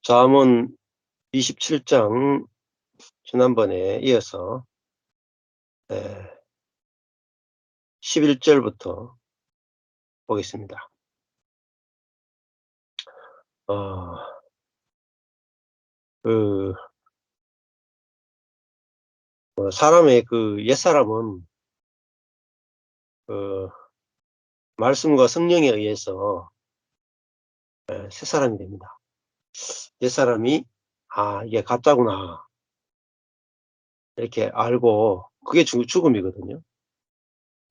잠언 27장 지난번에 이어서 11절부터 보겠습니다. 어 그 사람의 옛사람은 그 말씀과 성령에 의해서 새 사람이 됩니다. 옛사람이 '아 이게 가짜구나.' 이렇게 알고 그게 죽음이거든요.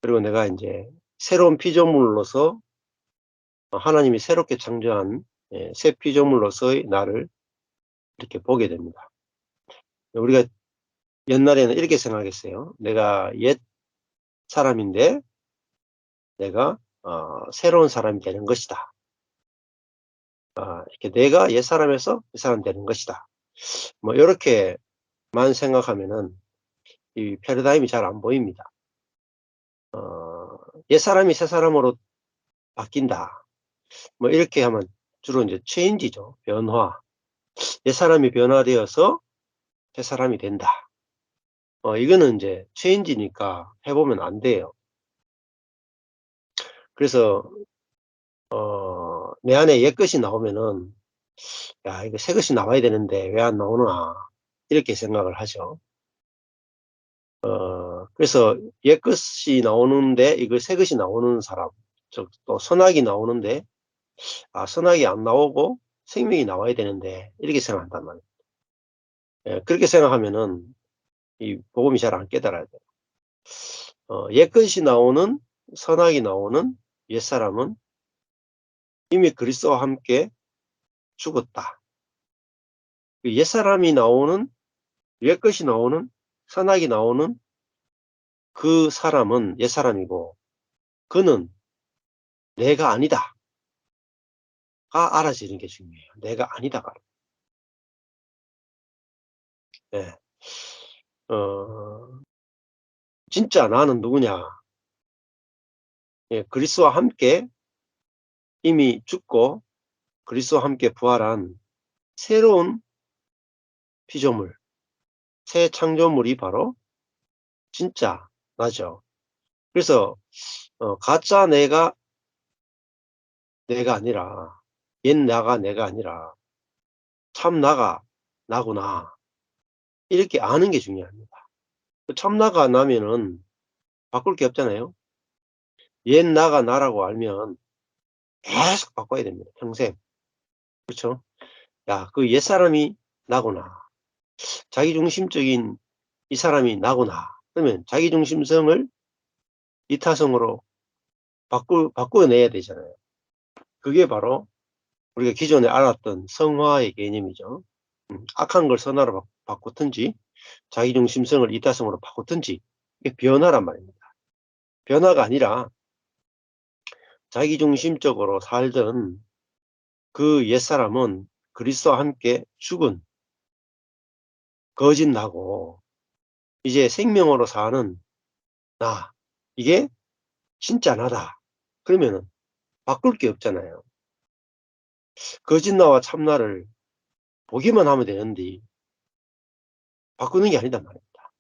그리고 내가 인제 새로운 피조물로서 하나님이 새롭게 창조한 새 피조물로서의 나를 이렇게 보게 됩니다. 우리가 옛날에는 이렇게 생각했어요. '내가 옛사람인데 내가 새로운 사람이 되는 것이다. 이렇게 내가 옛사람에서 옛사람이 되는 것이다.' 뭐 요렇게만 생각하면은 이 패러다임이 잘 안 보입니다. '옛사람이 새사람으로 바뀐다.' 뭐 이렇게 하면 주로 인제 체인지죠. 변화. '옛사람이 변화되어서 새사람이 된다.' 이거는 인제 체인지니까 해 보면 안 돼요. 그래서 내 안에 옛것이 나오면은 '야 이거 새것이 나와야 되는데 왜 안 나오나.' 이렇게 생각을 하죠. 그래서 옛것이 나오는데 이거 새것이 나오는 사람, 즉 또 선악이 나오는데 '아 선악이 안 나오고 생명이 나와야 되는데.' 이렇게 생각한단 말이에요. 그렇게 생각하면은 이 복음이 잘 안 깨달아야 돼요. 옛것이 나오는 선악이 나오는 옛사람은 이미 그리스도와 함께 죽었다. 그 옛사람이 나오는 옛것이 나오는 선악이 나오는 그 사람은 옛사람이고 그는 '내가 아니다.'가 알아지는 게 중요해요. '내가 아니다.'가. 예. 어 진짜 나는 누구냐. 그리스도와 함께 이미 죽고 그리스도와 함께 부활한 새로운 피조물, 새 창조물이 바로 진짜 나죠. 그래서 가짜 내가 아니라 옛 나가 내가 아니라 참 나가 나구나. 이렇게 아는 게 중요합니다. 그 참 나가 나면은 바꿀 게 없잖아요. 옛 나가 나라고 알면 계속 바꿔야 됩니다, 평생. 그렇죠? '야 그 옛사람이 나구나. 자기중심적인 이 사람이 나구나.' 그러면 자기중심성을 이타성으로 바꿔내야 되잖아요. 그게 바로 우리가 기존에 알았던 성화의 개념이죠. 악한 걸 선화로 바꾸든지 자기중심성을 이타성으로 바꾸든지 이게 변화란 말입니다. 변화가 아니라 자기중심적으로 살던 그 옛사람은 그리스도와 함께 죽은 거짓 나고 이제 생명으로 사는 나, 이게 진짜 나다. 그러면은 바꿀 게 없잖아요. 거짓 나와 참 나를 보기만 하면 되는데 바꾸는 게 아니단 말입니다.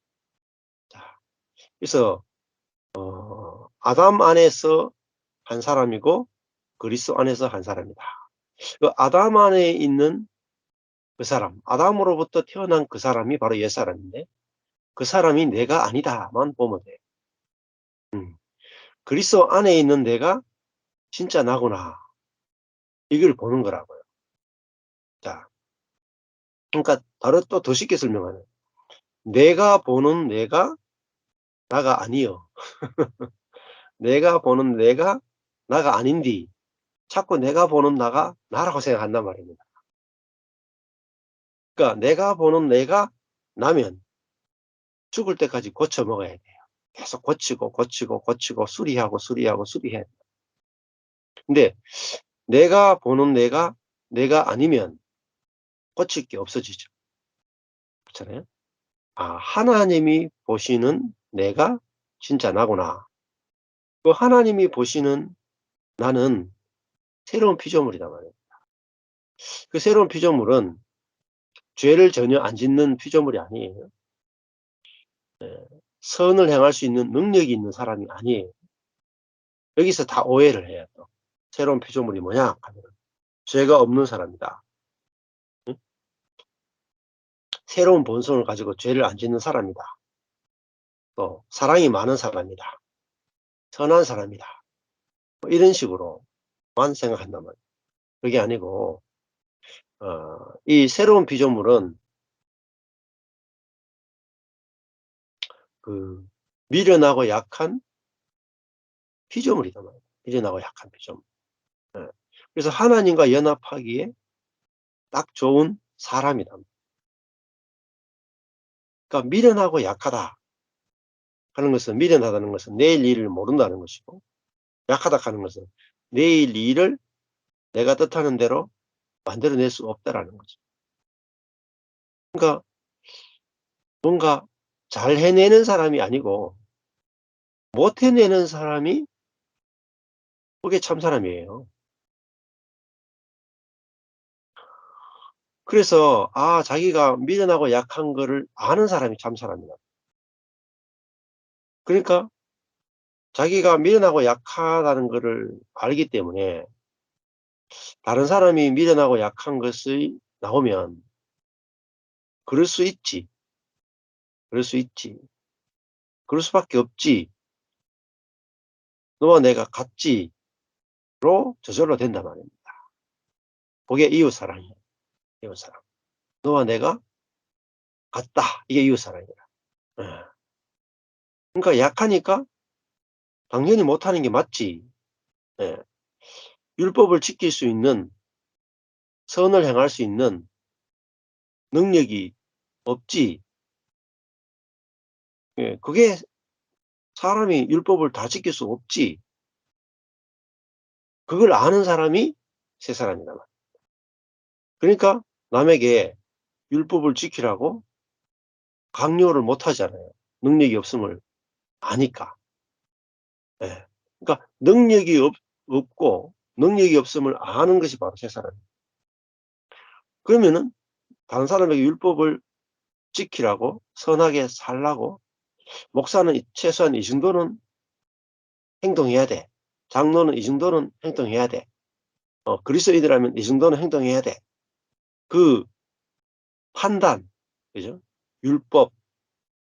자, 그래서 아담 안에서 한 사람이고 그리스도 안에서 한 사람이다. 그 아담 안에 있는 그 사람, 아담으로부터 태어난 그 사람이 바로 옛사람인데 그 사람이 '내가 아니다.'만 보면 돼요. 음. 그리스도 안에 있는 내가 진짜 나구나. 이걸 보는 거라고요. 자, 그러니까 바로 또 더 쉽게 설명하면 내가 보는 내가 나가 아니요. 내가 보는 내가 나가 아닌디 자꾸 내가 보는 나가 나라고 생각한단 말입니다. 그러니까 내가 보는 내가 나면 죽을 때까지 고쳐 먹어야 돼요. 계속 고치고 고치고 고치고 수리하고 수리하고 수리해야 돼요. 근데 내가 보는 내가 아니면 고칠 게 없어지죠. 그렇잖아요. '아 하나님이 보시는 내가 진짜 나구나.' 그 하나님이 보시는 나는 새로운 피조물이단 말이에요. 그 새로운 피조물은 죄를 전혀 안 짓는 피조물이 아니에요. 선을 행할 수 있는 능력이 있는 사람이 아니에요. 여기서 다 오해를 해요. 또. 새로운 피조물이 뭐냐 하면 죄가 없는 사람이다. 응? 새로운 본성을 가지고 죄를 안 짓는 사람이다. 또 사랑이 많은 사람이다. 선한 사람이다. 뭐 이런 식으로만 생각한단 말이에요. 그게 아니고 이 새로운 피조물은 그 미련하고 약한 피조물이단 말이에요. 미련하고 약한 피조물. 예. 그래서 하나님과 연합하기에 딱 좋은 사람이다. 그러니까 미련하고 약하다 하는 것은, 미련하다는 것은 내일 일을 모른다는 것이고, 약하다 하는 것은 내일 일을 내가 뜻하는 대로 만들어낼 수 없다라는 거죠. 그러니까 뭔가 잘 해내는 사람이 아니고 못 해내는 사람이 그게 참 사람이에요. 그래서 자기가 미련하고 약한 거를 아는 사람이 참 사람이다. 그러니까 자기가 미련하고 약하다는 거를 알기 때문에 다른 사람이 미련하고 약한 것이 나오면 그럴 수 있지. 그럴 수 있지. 그럴 수밖에 없지. 너와 내가 같지로 저절로 된단 말입니다. 그게 이웃사랑이에요. 이웃사랑. 너와 내가 같다. 이게 이웃사랑이다. 예. 그러니까 약하니까 당연히 못하는 게 맞지. 예. 율법을 지킬 수 있는, 선을 행할 수 있는 능력이 없지. 예. 그게 사람이 율법을 다 지킬 수 없지. 그걸 아는 사람이 새 사람이다. 그러니까 남에게 율법을 지키라고 강요를 못 하잖아요. 능력이 없음을 아니까. 예. 그러니까 능력이 없고 능력이 없음을 아는 것이 바로 새 사람이에요. 그러면은 다른 사람에게 율법을 지키라고, 선하게 살라고, 목사는 최소한 이 정도는 행동해야 돼. 장로는 이 정도는 행동해야 돼. 그리스도인이라면 이 정도는 행동해야 돼. 그 판단, 그죠? 율법,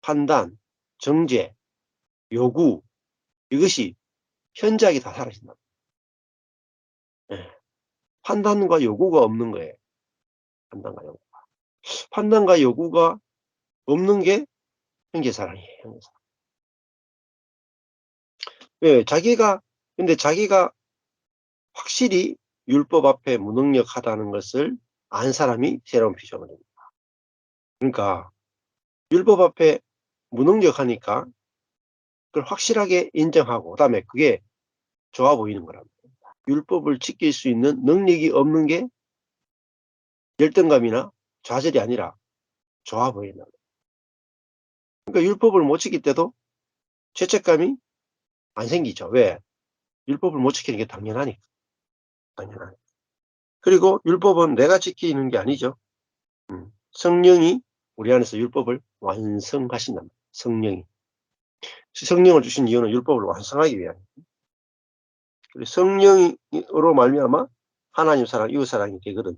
판단, 정죄, 요구, 이것이 현저하게 다 사라진다. 예. 판단과 요구가 없는 거예요. 판단과 요구. 판단과 요구가 없는 게 형제사랑이에요. 형제사랑. 예, 근데 자기가 확실히 율법 앞에 무능력하다는 것을 안 사람이 새로운 피조물입니다. 그러니까 율법 앞에 무능력하니까 그걸 확실하게 인정하고, 그다음에 그게 좋아 보이는 거랍니다. 율법을 지킬 수 있는 능력이 없는 게 열등감이나 좌절이 아니라 좋아 보인다. 그러니까 율법을 못 지킬 때도 죄책감이 안 생기죠. 왜? 율법을 못 지키는 게 당연하니까. 당연하니까. 그리고 율법은 내가 지키는 게 아니죠. 성령이 우리 안에서 율법을 완성하신다. 성령이. 성령을 주신 이유는 율법을 완성하기 위함이에요. 성령으로 말미암아 하나님 사랑, 이웃 사랑이 되거든.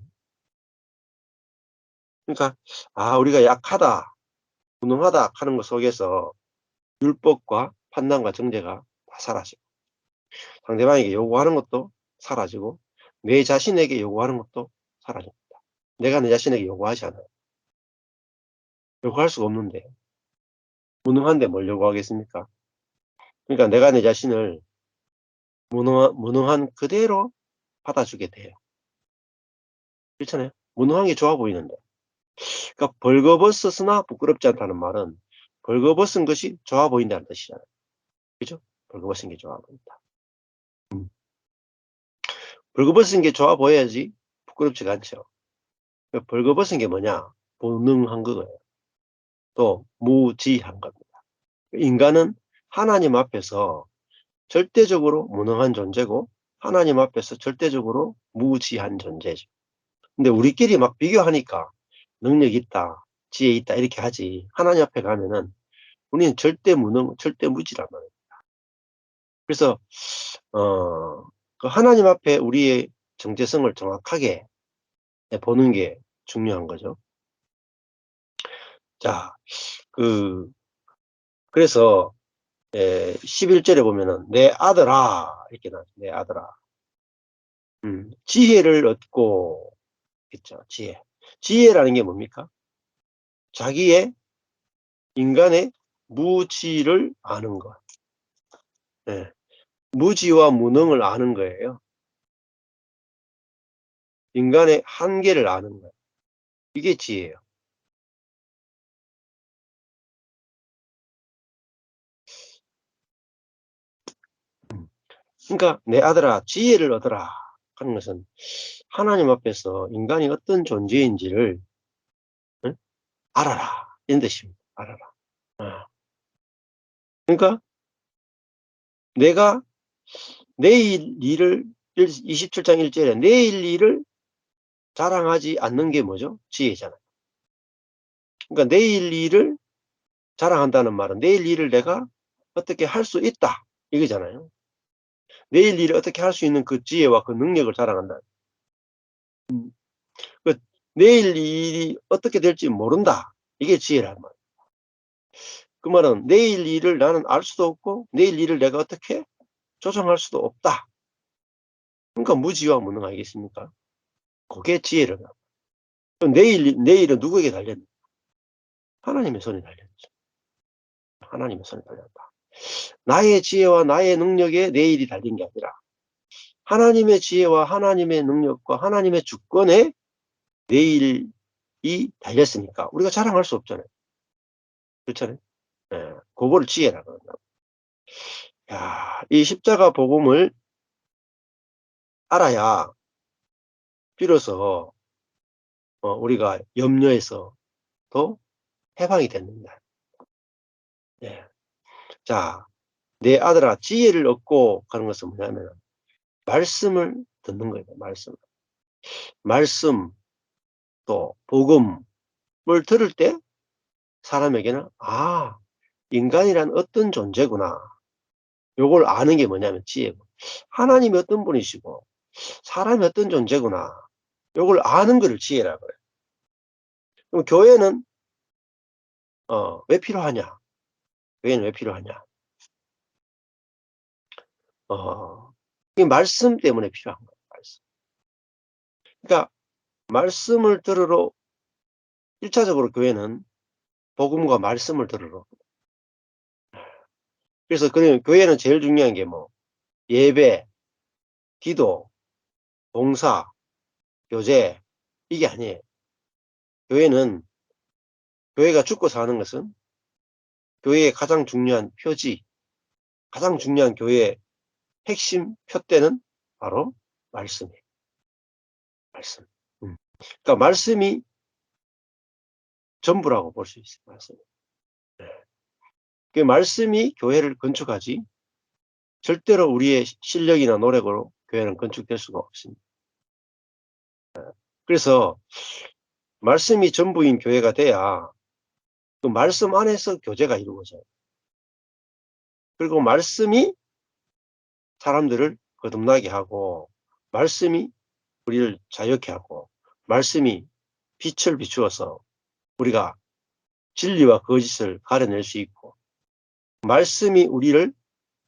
그러니까 우리가 약하다, 무능하다 하는 것 속에서 율법과 판단과 정죄가 다 사라지고, 상대방에게 요구하는 것도 사라지고, 내 자신에게 요구하는 것도 사라집니다. 내가 내 자신에게 요구하지 않아요. 요구할 수가 없는데, 무능한데 뭘 요구하겠습니까? 그러니까 내가 내 자신을 무능한 그대로 받아주게 돼요. 그렇잖아요. 무능한 게 좋아 보이는데. 그러니까 벌거벗었으나 부끄럽지 않다는 말은 벌거벗은 것이 좋아 보인다는 뜻이잖아요. 그죠? 벌거벗은 게 좋아 보인다. 벌거벗은 게 좋아 보여야지 부끄럽지가 않죠. 그러니까 벌거벗은 게 뭐냐? 무능한 거예요. 또 무지한 겁니다. 인간은 하나님 앞에서 절대적으로 무능한 존재고, 하나님 앞에서 절대적으로 무지한 존재죠. 근데 우리끼리 막 비교하니까 능력 있다, 지혜 있다 이렇게 하지. 하나님 앞에 가면은 우리는 절대 무능, 절대 무지란 말이에요. 그래서 그 하나님 앞에 우리의 정체성을 정확하게 보는 게 중요한 거죠. 자, 그 그래서 11절에 보면은 내 아들아 이렇게 나와요. 내 아들아. 지혜를 얻고 있죠. 지혜. 지혜라는 게 뭡니까? 자기의 인간의 무지를 아는 것. 예. 무지와 무능을 아는 거예요. 인간의 한계를 아는 거예요. 이게 지혜예요. 그러니까 내 아들아 지혜를 얻어라 하는 것은 하나님 앞에서 인간이 어떤 존재인지를 응? 알아라 이런 뜻입니다. 알아라. 아. 그러니까 내가 내일 일을 27장 1절에 내일 일을 자랑하지 않는 게 뭐죠? 지혜잖아요. 그러니까 내일 일을 자랑한다는 말은 내일 일을 내가 어떻게 할 수 있다 이거잖아요. 내일 일을 어떻게 할 수 있는 그 지혜와 그 능력을 자랑한다. 그 내일 일이 어떻게 될지 모른다. 이게 지혜란 말이에요. 그 말은 내일 일을 나는 알 수도 없고 내일 일을 내가 어떻게 조정할 수도 없다. 그러니까 무지와 무능 아니겠습니까? 그게 지혜를. 그럼 내일은 누구에게 달렸나? 하나님의 손에 달렸죠. 하나님의 손에 달렸다. 나의 지혜와 나의 능력에 내일이 달린 게 아니라 하나님의 지혜와 하나님의 능력과 하나님의 주권에 내일이 달렸으니까 우리가 자랑할 수 없잖아요. 그렇잖아요. 예, 그거를 지혜라고 한다. 야, 이 십자가 복음을 알아야 비로소 우리가 염려에서 또 해방이 됩니다. 예. 자, 내 아들아 지혜를 얻고 가는 것은 뭐냐면 말씀을 듣는 거예요. 말씀 또 복음을 들을 때 사람에게는 인간이란 어떤 존재구나. 요걸 아는 게 뭐냐면 지혜고. 하나님이 어떤 분이시고 사람이 어떤 존재구나. 요걸 아는 거를 지혜라고 그래요. 그럼 교회는 왜 필요하냐? 교회는 왜 필요하냐? 이 말씀 때문에 필요한 거예요. 말씀. 그러니까 말씀을 들으러 1차적으로 교회는 복음과 말씀을 들으러. 그래서 교회는 제일 중요한 게 뭐 예배, 기도, 봉사, 교제 이게 아니에요. 교회는 교회가 죽고 사는 것은 교회의 가장 중요한 표지, 가장 중요한 교회의 핵심 표대는 바로 말씀이에요. 말씀. 그러니까 말씀이 전부라고 볼 수 있어요. 말씀. 네. 그 말씀이 교회를 건축하지 절대로 우리의 실력이나 노력으로 교회는 건축될 수가 없습니다. 그래서 말씀이 전부인 교회가 돼야 그 말씀 안에서 교제가 이루어져요. 그리고 말씀이 사람들을 거듭나게 하고 말씀이 우리를 자유케 하고 말씀이 빛을 비추어서 우리가 진리와 거짓을 가려낼 수 있고 말씀이 우리를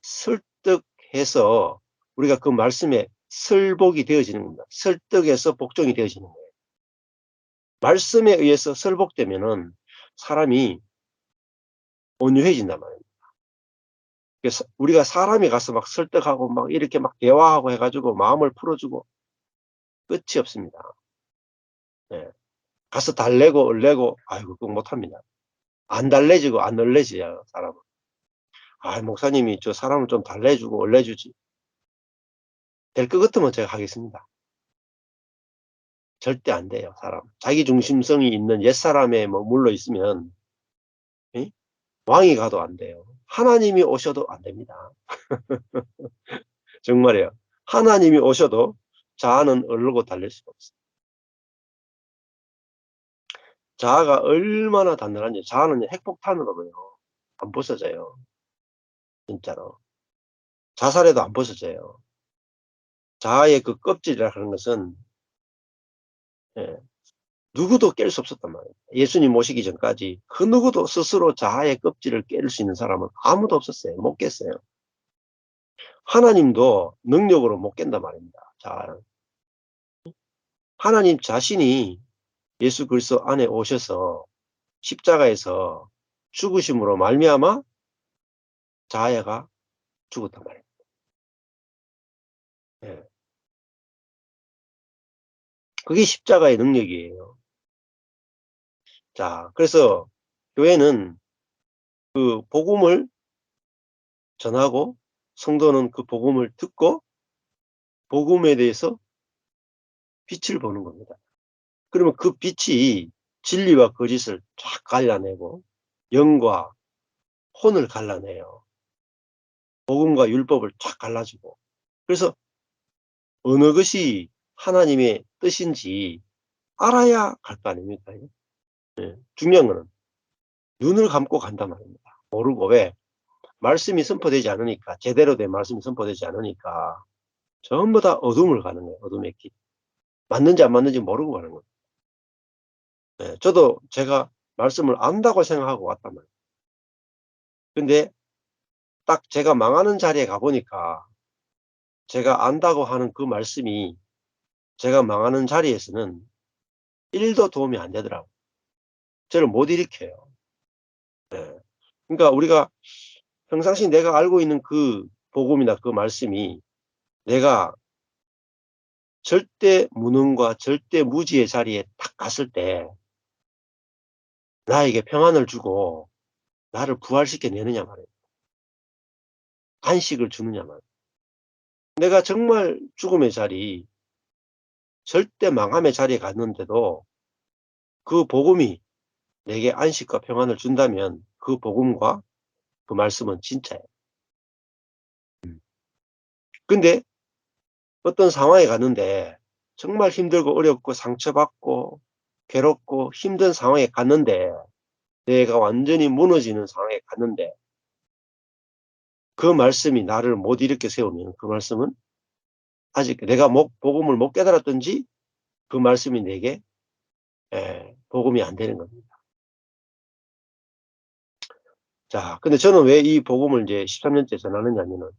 설득해서 우리가 그 말씀에 설복이 되어지는 겁니다. 설득해서 복종이 되어지는 거예요. 말씀에 의해서 설복되면은 사람이 온유해진단 말이에요. 그래서 우리가 사람이 가서 막 설득하고 막 이렇게 막 대화하고 해가지고 마음을 풀어주고 끝이 없습니다. 네. 가서 달래고 얼래고 아이고 그거 못합니다. 안 달래지고 안 얼래져요 사람은. 목사님이 저 사람을 좀 달래주고 얼래주지. 될 것 같으면 제가 하겠습니다. 절대 안 돼요 사람. 자기 중심성이 있는 옛사람에 뭐 물러 있으면 에? 왕이 가도 안 돼요. 하나님이 오셔도 안 됩니다. 정말이에요. 하나님이 오셔도 자아는 얼르고 달릴 수가 없어요. 자아가 얼마나 단단한지. 자아는 핵폭탄으로도요 안 부서져요. 진짜로. 자살해도 안 부서져요. 자아의 그 껍질이라 하는 것은 예, 누구도 깰 수 없었단 말이에요. 예수님 모시기 전까지 그 누구도 스스로 자아의 껍질을 깰 수 있는 사람은 아무도 없었어요. 못 깼어요. 하나님도 능력으로 못 깬단 말입니다. 자아를. 하나님 자신이 예수 그리스도 안에 오셔서 십자가에서 죽으심으로 말미암아 자아가 죽었단 말이에요. 예. 그게 십자가의 능력이에요. 자, 그래서 교회는 그 복음을 전하고 성도는 그 복음을 듣고 복음에 대해서 빛을 보는 겁니다. 그러면 그 빛이 진리와 거짓을 쫙 갈라내고 영과 혼을 갈라내요. 복음과 율법을 쫙 갈라주고. 그래서 어느 것이 하나님의 뜻인지 알아야 갈 거 아닙니까? 예. 중요한 거는 눈을 감고 간단 말입니다. 모르고. 왜? 말씀이 선포되지 않으니까, 제대로 된 말씀이 선포되지 않으니까 전부 다 어둠을 가는 거예요. 어둠의 길. 맞는지 안 맞는지 모르고 가는 거예요. 예. 저도 제가 말씀을 안다고 생각하고 왔단 말이에요. 근데 딱 제가 망하는 자리에 가보니까 제가 안다고 하는 그 말씀이 제가 망하는 자리에서는 1도 도움이 안 되더라고요. 저를 못 일으켜요. 예. 그러니까 우리가 평상시 내가 알고 있는 그 복음이나 그 말씀이 내가 절대 무능과 절대 무지의 자리에 딱 갔을 때 나에게 평안을 주고 나를 부활시켜 내느냐 말이에요. 안식을 주느냐 말이에요. 내가 정말 죽음의 자리, 절대 망함의 자리에 갔는데도 그 복음이 내게 안식과 평안을 준다면 그 복음과 그 말씀은 진짜예요. 근데 어떤 상황에 갔는데 정말 힘들고 어렵고 상처받고 괴롭고 힘든 상황에 갔는데 내가 완전히 무너지는 상황에 갔는데 그 말씀이 나를 못 일으켜 세우면 그 말씀은 아직 내가 복음을 못 깨달았든지 그 말씀이 내게 복음이 안 되는 겁니다. 자, 근데 저는 왜 이 복음을 이제 13년째 전하느냐면은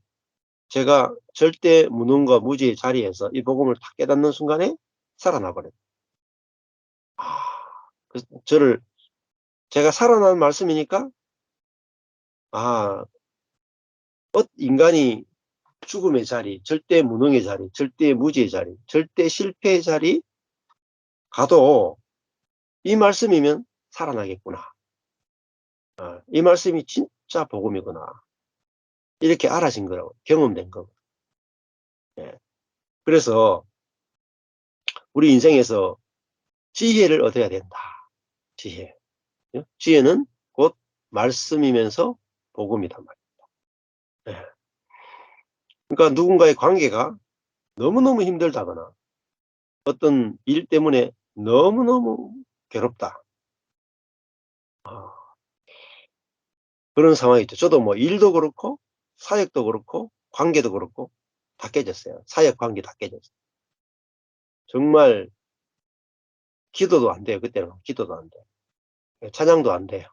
제가 절대 무능과 무지의 자리에서 이 복음을 딱 깨닫는 순간에 살아나 버려요. 아, 그래서 제가 살아난 말씀이니까 아, 인간이 죽음의 자리, 절대 무능의 자리, 절대 무지의 자리, 절대 실패의 자리 가도 이 말씀이면 살아나겠구나. 이 말씀이 진짜 복음이구나. 이렇게 알아진 거라고, 경험된 거. 예. 그래서 우리 인생에서 지혜를 얻어야 된다. 지혜. 예? 지혜는 곧 말씀이면서 복음이단 말이에요. 예. 그러니까 누군가의 관계가 너무너무 힘들다거나 어떤 일 때문에 너무너무 괴롭다. 그런 상황이 있죠. 저도 뭐 일도 그렇고 사역도 그렇고 관계도 그렇고 다 깨졌어요. 사역 관계 다 깨졌어요. 정말 기도도 안 돼요. 그때는 기도도 안 돼요. 찬양도 안 돼요.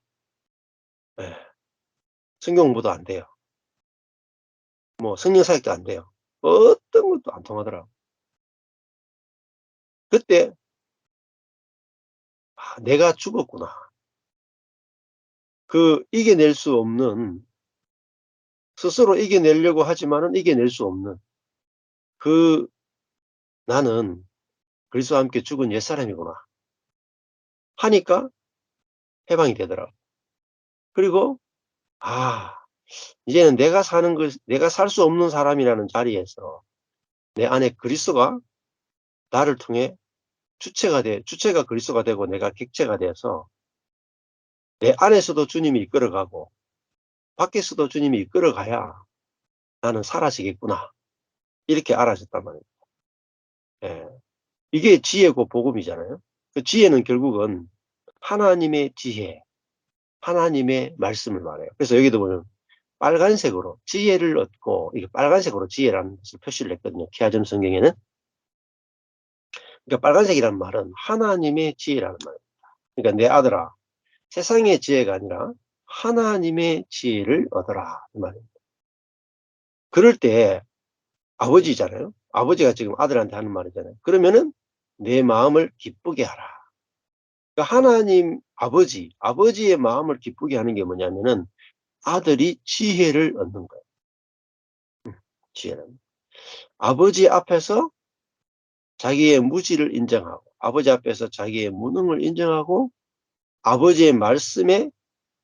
예. 성경 공부도 안 돼요. 뭐 성령 사역도 안 돼요. 어떤 것도 안 통하더라고요. 그때 내가 죽었구나. 그 이겨낼 수 없는, 스스로 이겨내려고 하지만은 이겨낼 수 없는 그 나는 그리스도와 함께 죽은 옛사람이구나 하니까 해방이 되더라고요. 그리고 이제는 내가 살 수 없는 사람이라는 자리에서 내 안에 그리스도가 나를 통해 주체가 그리스도가 되고 내가 객체가 되어서 내 안에서도 주님이 이끌어가고 밖에서도 주님이 이끌어가야 나는 사라지겠구나. 이렇게 알아졌단 말이에요. 예. 이게 지혜고 복음이잖아요. 그 지혜는 결국은 하나님의 지혜, 하나님의 말씀을 말해요. 그래서 여기도 보면 빨간색으로 지혜를 얻고, 이게 빨간색으로 지혜라는 것을 표시를 했거든요. 키아점 성경에는. 그러니까 빨간색이란 말은 하나님의 지혜라는 말이에요. 그러니까 내 아들아, 세상의 지혜가 아니라 하나님의 지혜를 얻어라, 이 말입니다. 그럴 때 아버지잖아요. 아버지가 지금 아들한테 하는 말이잖아요. 그러면은 내 마음을 기쁘게 하라. 그러니까 하나님 아버지의 마음을 기쁘게 하는 게 뭐냐면은 아들이 지혜를 얻는 거예요. 지혜는. 아버지 앞에서 자기의 무지를 인정하고, 아버지 앞에서 자기의 무능을 인정하고, 아버지의 말씀에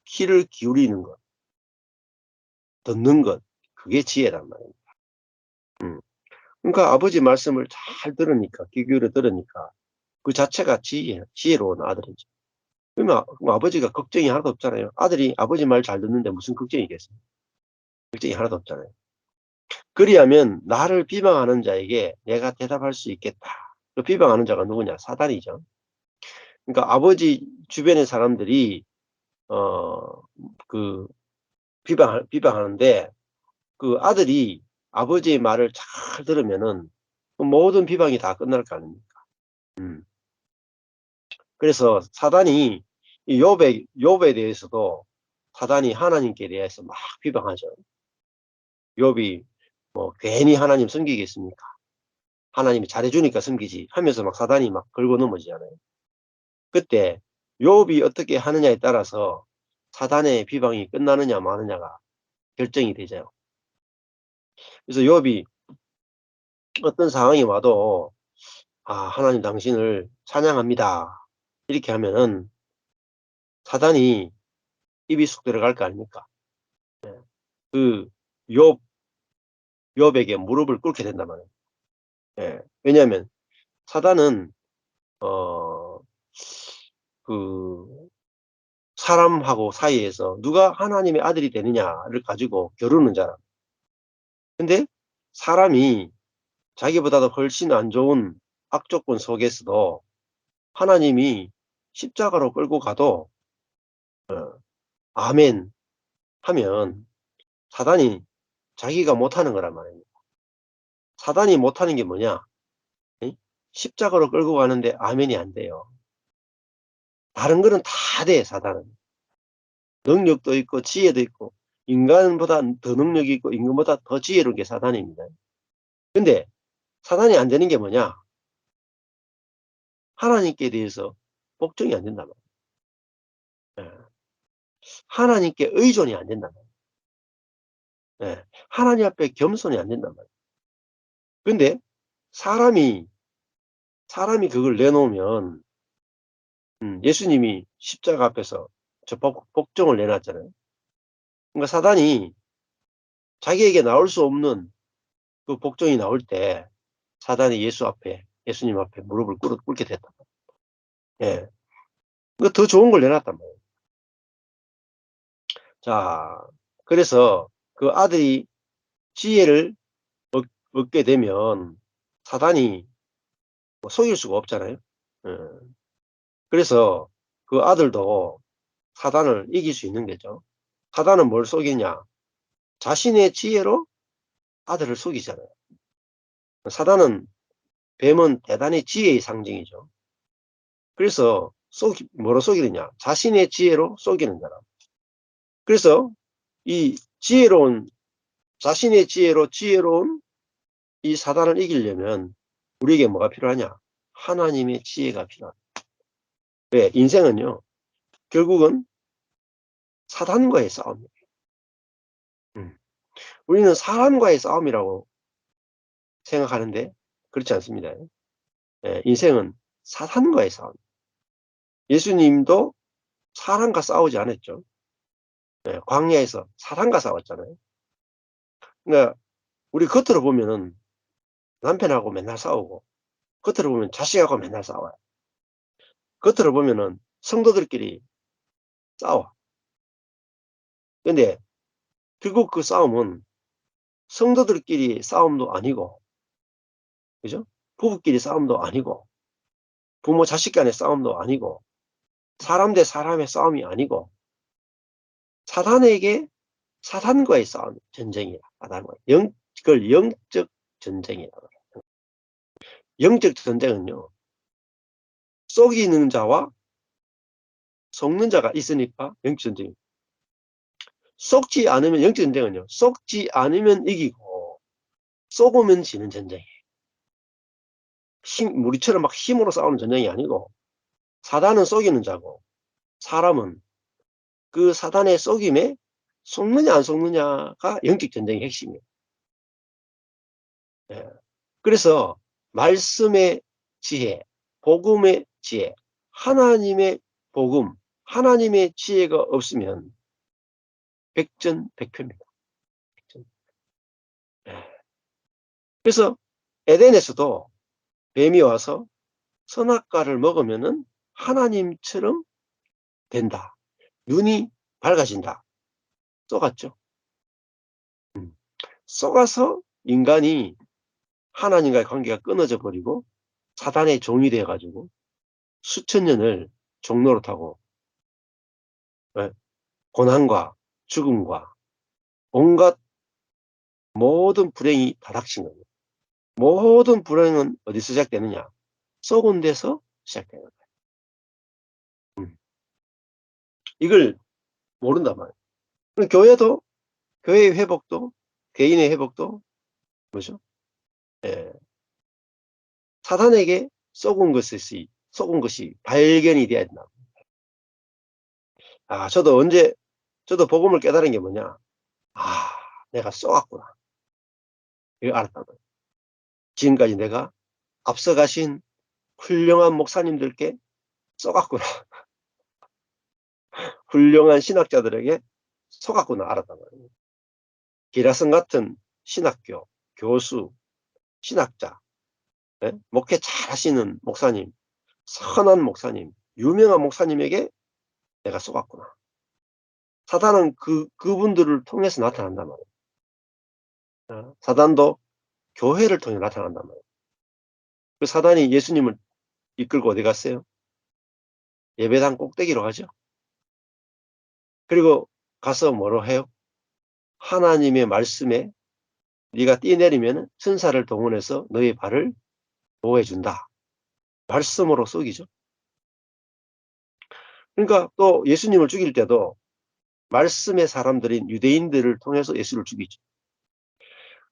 귀를 기울이는 것, 듣는 것, 그게 지혜란 말입니다. 음. 그러니까 아버지 말씀을 잘 들으니까, 귀 기울여 들으니까 그 자체가 지혜로운 아들이죠. 그러면 아버지가 걱정이 하나도 없잖아요. 아들이 아버지 말 잘 듣는데 무슨 걱정이겠어요? 걱정이 하나도 없잖아요. 그리하면 나를 비방하는 자에게 내가 대답할 수 있겠다. 그 비방하는 자가 누구냐? 사단이죠. 그러니까 아버지 주변의 사람들이 그 비방하는데 그 아들이 아버지의 말을 잘 들으면은 모든 비방이 다 끝날 거 아닙니까? 음. 그래서 사단이 이 욥에 대해서도 사단이 하나님께 대해서 막 비방하죠. 욥이 뭐 괜히 하나님 섬기겠습니까? 하나님이 잘해주니까 섬기지 하면서 막 사단이 막 걸고 넘어지잖아요. 그때 욥이 어떻게 하느냐에 따라서 사단의 비방이 끝나느냐 마느냐가 결정이 되죠. 그래서 욥이 어떤 상황이 와도 하나님 당신을 찬양합니다. 이렇게 하면은 사단이 입이 쑥 들어갈 거 아닙니까? 그 욥, 욥에게 무릎을 꿇게 된단 말이에요. 예. 왜냐하면 사단은 어, 그 사람하고 사이에서 누가 하나님의 아들이 되느냐를 가지고 겨루는 자라. 근데 사람이 자기보다도 훨씬 안 좋은 악조건 속에서도 하나님이 십자가로 끌고 가도 아멘 하면 사단이 자기가 못하는 거란 말입니다. 사단이 못하는 게 뭐냐? 십자가로 끌고 가는데 아멘이 안 돼요. 다른 거는 다 돼, 사단은. 능력도 있고 지혜도 있고 인간보다 더 능력이 있고 인간보다 더 지혜로운 게 사단입니다. 근데 사단이 안 되는 게 뭐냐? 하나님께 대해서 복종이 안 된단 말이에요. 예. 하나님께 의존이 안 된단 말이에요. 예. 하나님 앞에 겸손이 안 된단 말이에요. 근데 사람이 그걸 내놓으면 예수님이 십자가 앞에서 저 복종을 내놨잖아요. 그러니까 사단이 자기에게 나올 수 없는 그 복종이 나올 때 사단이 예수님 앞에 무릎을 꿇게 됐단 말이에요. 예. 그 더 좋은 걸 내놨단 말이에요. 자, 그래서 그 아들이 지혜를 얻게 되면 사단이 뭐 속일 수가 없잖아요. 예. 그래서 그 아들도 사단을 이길 수 있는 거죠. 사단은 뭘 속이냐? 자신의 지혜로 아들을 속이잖아요. 사단은 뱀은 대단히 지혜의 상징이죠. 그래서 뭐로 속이느냐? 자신의 지혜로 속이는 사람. 그래서 이 자신의 지혜로운 이 사단을 이기려면 우리에게 뭐가 필요하냐? 하나님의 지혜가 필요하다. 왜? 인생은요, 결국은 사단과의 싸움이에요. 우리는 사람과의 싸움이라고 생각하는데 그렇지 않습니다. 예, 인생은 사단과의 싸움. 예수님도 사람과 싸우지 않았죠. 예, 광야에서 사단과 싸웠잖아요. 그러니까 우리 겉으로 보면은 남편하고 맨날 싸우고, 겉으로 보면 자식하고 맨날 싸워요. 겉으로 보면은 성도들끼리 싸워. 근데 결국 그 싸움은 성도들끼리 싸움도 아니고, 그죠? 부부끼리 싸움도 아니고, 부모 자식 간의 싸움도 아니고, 사람 대 사람의 싸움이 아니고 사단에게 사단과의 싸움, 전쟁이야. 사단과 그걸 영적 전쟁이라고 해요. 영적 전쟁은요, 속이는 자와 속는 자가 있으니까 영적 전쟁입니다. 속지 않으면, 영적 전쟁은요, 속지 않으면 이기고 속으면 지는 전쟁이에요. 우리처럼 막 힘으로 싸우는 전쟁이 아니고, 사단은 속이는 자고 사람은 그 사단의 속임에 속느냐 안 속느냐가 영적 전쟁의 핵심이에요. 예. 그래서 말씀의 지혜, 복음의 지혜, 하나님의 복음, 하나님의 지혜가 없으면 백전백패입니다. 그래서 에덴에서도 뱀이 와서 선악과를 먹으면은 하나님처럼 된다. 눈이 밝아진다. 쏘갔죠. 쏘가서 인간이 하나님과의 관계가 끊어져 버리고 사단의 종이 되어가지고 수천 년을 종노릇하고 고난과 죽음과 온갖 모든 불행이 다 닥친 거예요. 모든 불행은 어디서 시작되느냐? 썩은 데서 시작되는 거예요. 이걸 모른단 말이에요. 그럼 교회의 회복도, 개인의 회복도 뭐죠? 예, 사단에게 썩은 것이 발견이 돼야 된다. 저도 복음을 깨달은 게 뭐냐? 아, 내가 썩었구나. 이걸 알았단 말이에요. 지금까지 내가 앞서가신 훌륭한 목사님들께 썩었구나. 훌륭한 신학자들에게 속았구나 알았단 말이에요. 기라성 같은 신학교, 교수, 신학자, 목회 잘 하시는 목사님, 선한 목사님, 유명한 목사님에게 내가 속았구나. 사단은 그분들을 통해서 나타난단 말이에요. 사단도 교회를 통해 나타난단 말이에요. 그 사단이 예수님을 이끌고 어디 갔어요? 예배당 꼭대기로 가죠. 그리고 가서 뭐로 해요? 하나님의 말씀에 네가 뛰내리면 천사를 동원해서 너의 발을 보호해준다. 말씀으로 속이죠. 그러니까 또 예수님을 죽일 때도 말씀의 사람들인 유대인들을 통해서 예수를 죽이죠.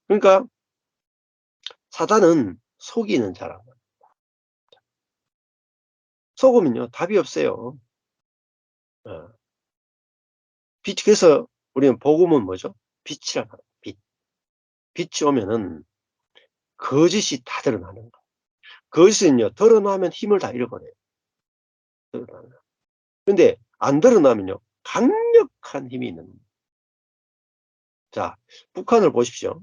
그러니까 사단은 속이는 자라고. 속으면요 답이 없어요. 그래서 우리는 복음은 뭐죠? 빛이란 말이에요. 빛이 오면은 거짓이 다 드러나는 거예요. 거짓은요 드러나면 힘을 다 잃어버려요. 근데 안 드러나면요 강력한 힘이 있는 거예요. 자, 북한을 보십시오.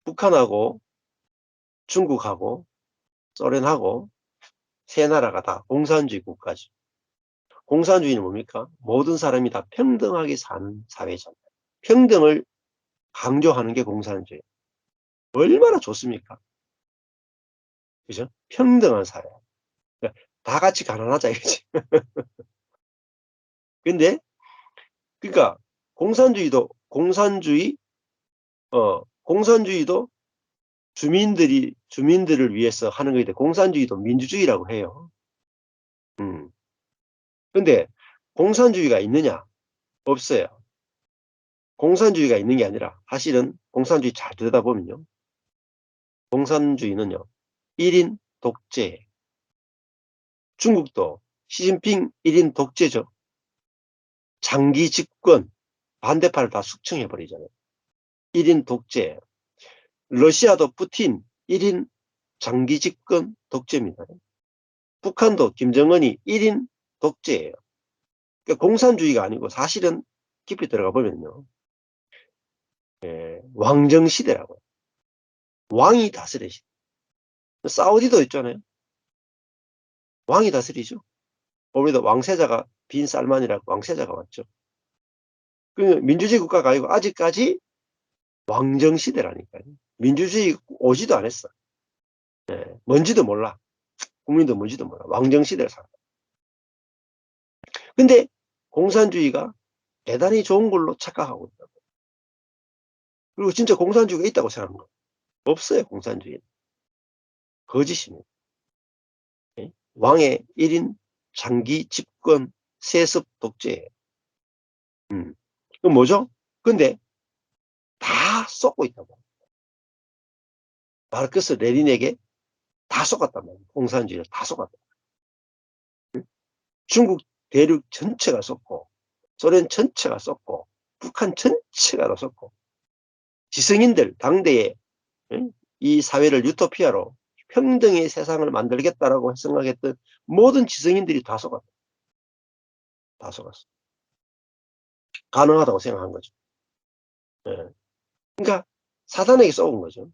북한하고 중국하고 소련하고 세 나라가 다 공산주의 국가죠. 공산주의는 뭡니까? 모든 사람이 다 평등하게 사는 사회잖아요. 평등을 강조하는 게 공산주의. 얼마나 좋습니까? 그죠? 평등한 사회. 그러니까 다 같이 가난하자 이거지. 근데 그러니까 공산주의도 주민들을 위해서 하는 거기 때문에 공산주의도 민주주의라고 해요. 근데 공산주의가 있느냐? 없어요. 공산주의가 있는 게 아니라 사실은 공산주의 잘 들여다보면요. 공산주의는요. 1인 독재. 중국도 시진핑 1인 독재죠. 장기 집권, 반대파를 다 숙청해버리잖아요. 1인 독재. 러시아도 푸틴 1인 장기 집권 독재입니다. 북한도 김정은이 1인 독재예요. 그러니까 공산주의가 아니고 사실은 깊이 들어가 보면요. 왕정시대라고요. 왕이 다스리는 시대. 사우디도 있잖아요. 왕이 다스리죠. 우리도 왕세자가 빈 살만이라고 왕세자가 왔죠. 그 민주주의 국가가 아니고 아직까지 왕정시대라니까요. 민주주의 오지도 않았어. 뭔지도 몰라. 국민도 뭔지도 몰라. 왕정시대를 살아. 근데 공산주의가 대단히 좋은 걸로 착각하고 있다고. 그리고 진짜 공산주의가 있다고 생각하는 거예요. 없어요, 공산주의는. 거짓입니다. 예? 왕의 1인 장기 집권 세습 독재예요. 그럼 뭐죠? 근데 다 쏟고 있다고. 마르크스 레닌에게 다 쏟았단 말이에요. 공산주의를 다 쏟았다. 중국 대륙 전체가 쏟고, 소련 전체가 쏟고, 북한 전체가 다 쏟고, 지성인들, 당대에 이 사회를 유토피아로 평등의 세상을 만들겠다라고 생각했던 모든 지성인들이 다 속았다. 다 속았어. 가능하다고 생각한 거죠. 예. 그러니까 사단에게 쏘은 거죠.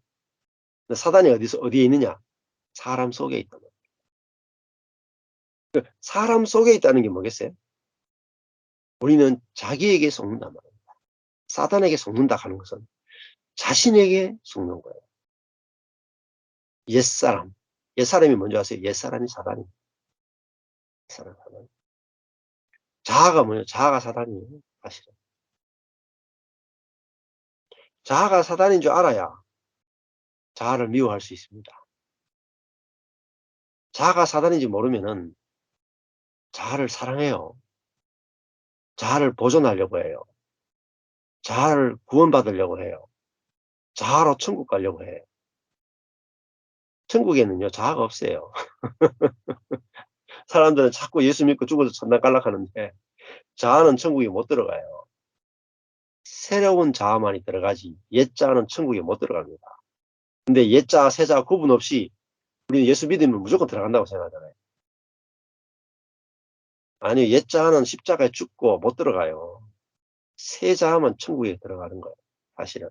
사단이 어디에 있느냐? 사람 속에 있다. 사람 속에 있다는 게 뭐겠어요? 우리는 자기에게 속는단 말입니다. 사단에게 속는다 하는 것은 자신에게 속는 거예요. 옛사람. 옛사람이 뭔지 아세요? 옛사람이 사단이에요. 옛사람 사단. 자아가 뭐예요? 자아가 사단이에요. 사실은. 자아가 사단인 줄 알아야 자아를 미워할 수 있습니다. 자아가 사단인지 모르면은 자아를 사랑해요. 자아를 보존하려고 해요. 자아를 구원받으려고 해요. 자아로 천국 가려고 해요. 천국에는요, 자아가 없어요. 사람들은 자꾸 예수 믿고 죽어서 천당 갈락하는데 자아는 천국에 못 들어가요. 새로운 자아만이 들어가지 옛자아는 천국에 못 들어갑니다. 근데 옛자아, 새자아 구분 없이 우리는 예수 믿으면 무조건 들어간다고 생각하잖아요. 아니요, 옛자아는 십자가에 죽고 못 들어가요. 새자아만 천국에 들어가는 거예요. 사실은.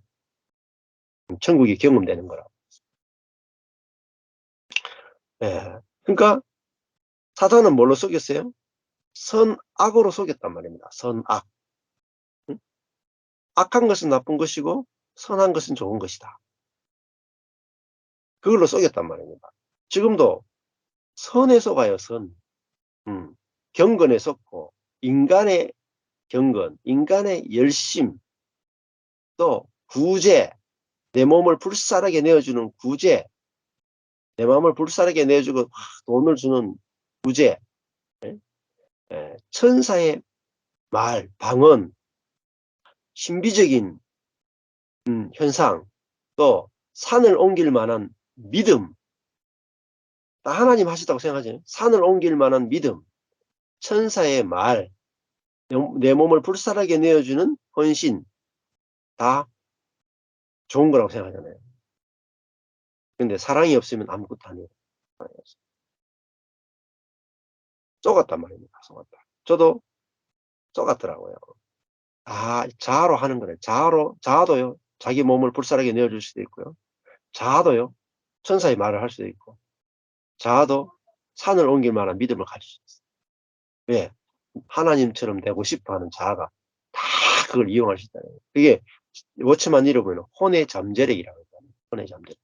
천국이 경험되는 거라. 예. 그러니까 사단은 뭘로 속였어요? 선악으로 속였단 말입니다. 선악. 응? 악한 것은 나쁜 것이고 선한 것은 좋은 것이다. 그걸로 속였단 말입니다. 지금도 선에 속아요. 선. 경건에 속고 인간의 경건, 인간의 열심, 또 구제, 내 몸을 불사르게 내어주는 구제, 내 마음을 불사르게 내어주고 돈을 주는 구제, 천사의 말, 방언, 신비적인 현상, 또 산을 옮길 만한 믿음, 다 하나님 하시다고 생각하죠. 산을 옮길 만한 믿음, 천사의 말, 내 몸을 불사르게 내어주는 헌신, 다 좋은 거라고 생각하잖아요. 근데 사랑이 없으면 아무것도 아니에요. 쏘갔단 말입니다. 쏘갔다. 저도 쏘갔더라고요. 아, 자아로 하는 거래. 자아도요. 자기 몸을 불사르게 내어줄 수도 있고요. 자아도요. 천사의 말을 할 수도 있고. 자아도 산을 옮길 만한 믿음을 가질 수 있어요. 왜? 하나님처럼 되고 싶어 하는 자아가 다 그걸 이용할 수 있다는 거예요. 그게 워치만 잃어보면 혼의 잠재력이라고 합니다. 혼의 잠재력.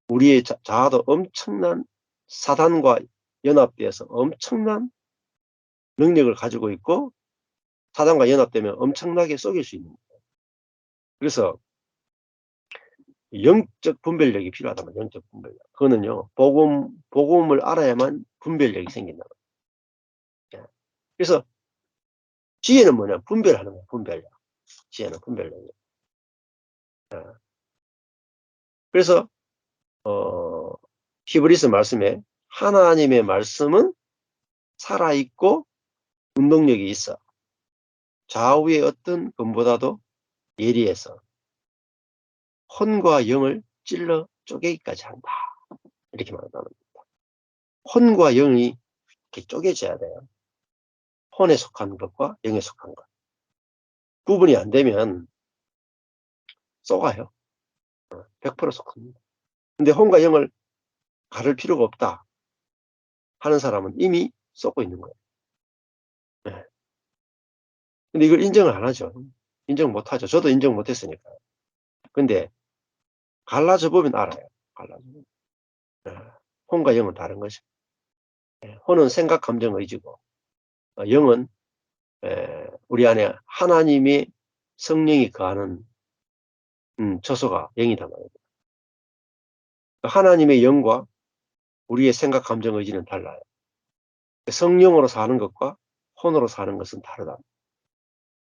우리의 자아도 엄청난 사단과 연합되어서 엄청난 능력을 가지고 있고 사단과 연합되면 엄청나게 속일 수 있는 거예요. 그래서 영적 분별력이 필요하다면 영적 분별력. 그거는요, 복음을 알아야만 분별력이 생긴다. 그래서 지혜는 뭐냐? 분별하는 거야, 분별력. 지혜는 분별력이에요. 그래서 히브리서 말씀에 하나님의 말씀은 살아있고 운동력이 있어. 좌우의 어떤 검보다도 예리해서 혼과 영을 찔러 쪼개기까지 한다. 이렇게 말한다는 겁니다. 혼과 영이 이렇게 쪼개져야 돼요. 혼에 속한 것과 영에 속한 것. 구분이 안 되면 쏘가요. 100% 속합니다. 근데 혼과 영을 가를 필요가 없다 하는 사람은 이미 쏘고 있는 거예요. 네. 근데 이걸 인정을 안 하죠. 인정 못 하죠. 저도 인정 못 했으니까. 근데 갈라져 보면 알아요. 갈라져 보면. 혼과 영은 다른 것이고. 혼은 생각, 감정, 의지고 영은 우리 안에 하나님의 성령이 거하는 처소가 영이단 말이에요. 하나님의 영과 우리의 생각, 감정, 의지는 달라요. 성령으로 사는 것과 혼으로 사는 것은 다르다.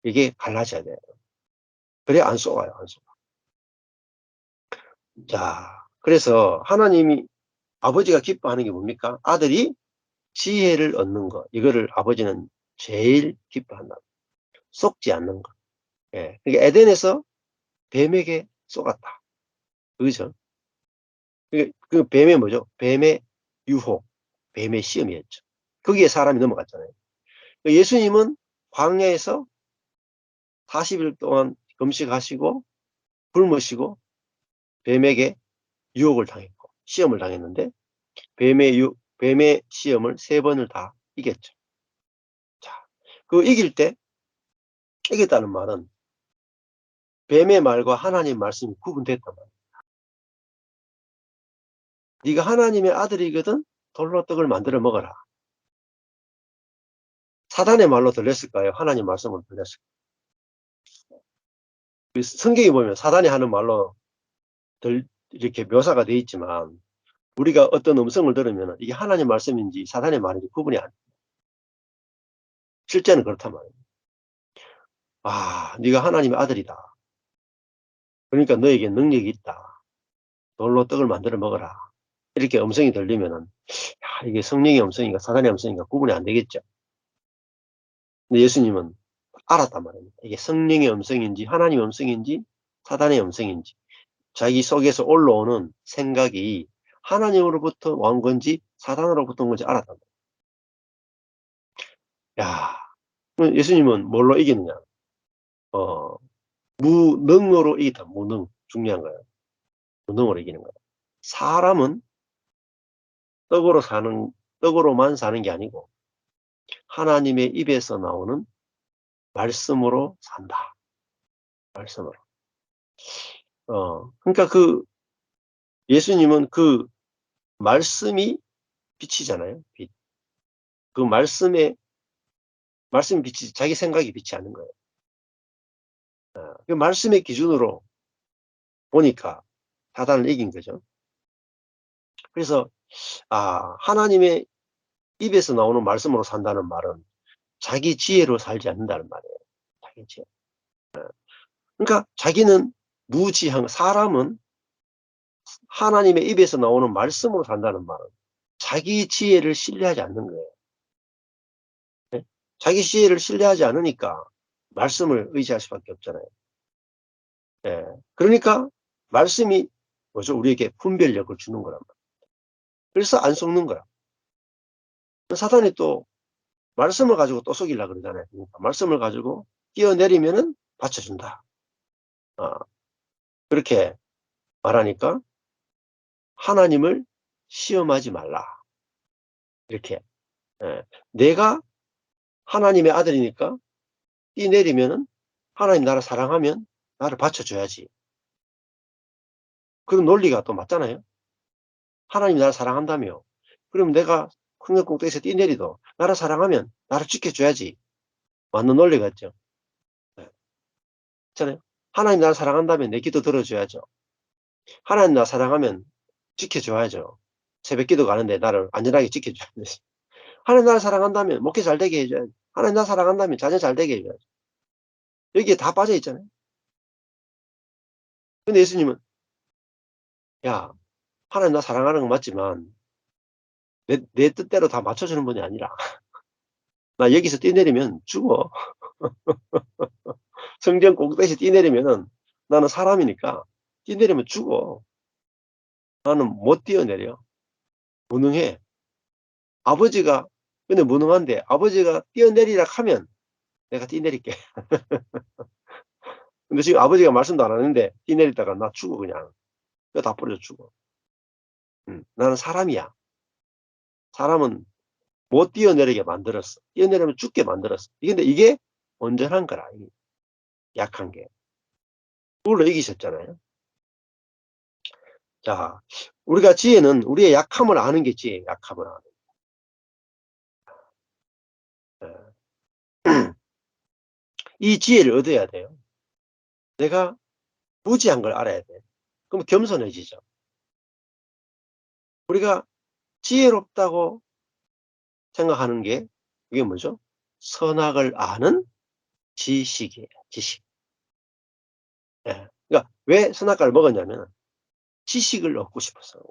이게 갈라져야 돼요. 그래야 안 속아요, 안 속아. 자, 그래서 하나님이, 아버지가 기뻐하는 게 뭡니까? 아들이 지혜를 얻는 거. 이거를 아버지는 제일 기뻐한다. 속지 않는 거. 예. 그러니까 에덴에서 뱀에게 속았다. 그죠? 그 뱀의 뭐죠? 뱀의 유혹, 뱀의 시험이었죠. 거기에 사람이 넘어갔잖아요. 예수님은 광야에서 40일 동안 금식하시고 굶으시고 뱀에게 유혹을 당했고 시험을 당했는데 뱀의 시험을 3번을 다 이겼죠. 자, 그 이겼다는 말은 뱀의 말과 하나님 말씀이 구분됐단 말이에요. 네가 하나님의 아들이거든 돌로 떡을 만들어 먹어라. 사단의 말로 들렸을까요? 하나님 말씀으로 들렸을까요? 성경에 보면 사단이 하는 말로 이렇게 묘사가 되어 있지만 우리가 어떤 음성을 들으면 이게 하나님 말씀인지 사단의 말인지 구분이 안 돼요. 실제는 그렇단 말이에요. 아, 네가 하나님의 아들이다. 그러니까 너에게 능력이 있다. 돌로 떡을 만들어 먹어라. 이렇게 음성이 들리면은 이게 성령의 음성인가 사단의 음성인가 구분이 안 되겠죠. 근데 예수님은 알았단 말입니다. 이게 성령의 음성인지 하나님의 음성인지 사단의 음성인지 자기 속에서 올라오는 생각이 하나님으로부터 온 건지 사단으로부터 온 건지 알았단 말이에요. 야, 예수님은 뭘로 이기느냐? 무능으로 이기다. 무능. 중요한 거예요. 무능으로 이기는 거예요. 사람은 떡으로만 사는 게 아니고 하나님의 입에서 나오는 말씀으로 산다. 말씀으로. 그러니까 예수님은 그 말씀이 빛이잖아요. 빛. 그 말씀이 빛이 자기 생각이 빛이 아닌 거예요. 그 말씀의 기준으로 보니까 사단을 이긴 거죠. 그래서 하나님의 입에서 나오는 말씀으로 산다는 말은 자기 지혜로 살지 않는다는 말이에요. 자기 지혜. 그러니까 자기는 무지한 사람은 하나님의 입에서 나오는 말씀으로 산다는 말은 자기 지혜를 신뢰하지 않는 거예요. 네? 자기 지혜를 신뢰하지 않으니까 말씀을 의지할 수밖에 없잖아요. 네. 그러니까 말씀이 뭐죠? 우리에게 분별력을 주는 거란 말이에요. 그래서 안 속는 거야. 사단이 또 말씀을 가지고 또 속이려고 그러잖아요. 그러니까 말씀을 가지고 뛰어내리면은 받쳐준다. 그렇게 말하니까 하나님을 시험하지 말라. 이렇게. 예. 내가 하나님의 아들이니까 뛰내리면은 하나님 나를 사랑하면 나를 받쳐줘야지. 그런 논리가 또 맞잖아요. 하나님이 나를 사랑한다며. 그럼 내가 흥역공도에서 뛰내리도 나를 사랑하면 나를 지켜줘야지. 맞는 논리가 있죠. 네. 그렇잖아요. 하나님 나를 사랑한다면 내 기도 들어줘야죠. 하나님 나를 사랑하면 지켜줘야죠. 새벽 기도 가는데 나를 안전하게 지켜줘야지. 하나님 나를 사랑한다면 목회 잘 되게 해줘야지. 하나님 나를 사랑한다면 자녀 잘 되게 해줘야지. 여기에 다 빠져 있잖아요. 근데 예수님은 야, 하나님 나 사랑하는 건 맞지만 내 뜻대로 다 맞춰주는 분이 아니라 나 여기서 뛰내리면 죽어. 성전 꼭대기 뛰내리면은 나는 사람이니까 뛰내리면 죽어. 나는 못 뛰어내려. 무능해. 아버지가 근데 무능한데 아버지가 뛰어내리라 하면 내가 뛰내릴게. 근데 지금 아버지가 말씀도 안 하는데 뛰내리다가 나 죽어 그냥. 다 부러져 죽어. 나는 사람이야. 사람은 못 뛰어내리게 만들었어. 뛰어내리면 죽게 만들었어. 근데 이게 온전한 거라. 약한 게. 그걸로 이기셨잖아요. 자, 우리가 지혜는 우리의 약함을 아는 게 지혜예요. 약함을 아는. 예. 이 지혜를 얻어야 돼요. 내가 무지한 걸 알아야 돼. 그럼 겸손해지죠. 우리가 지혜롭다고 생각하는 게 이게 뭐죠? 선악을 아는 지식이에요. 지식. 예. 그러니까 왜 선악과를 먹었냐면 지식을 얻고 싶어서.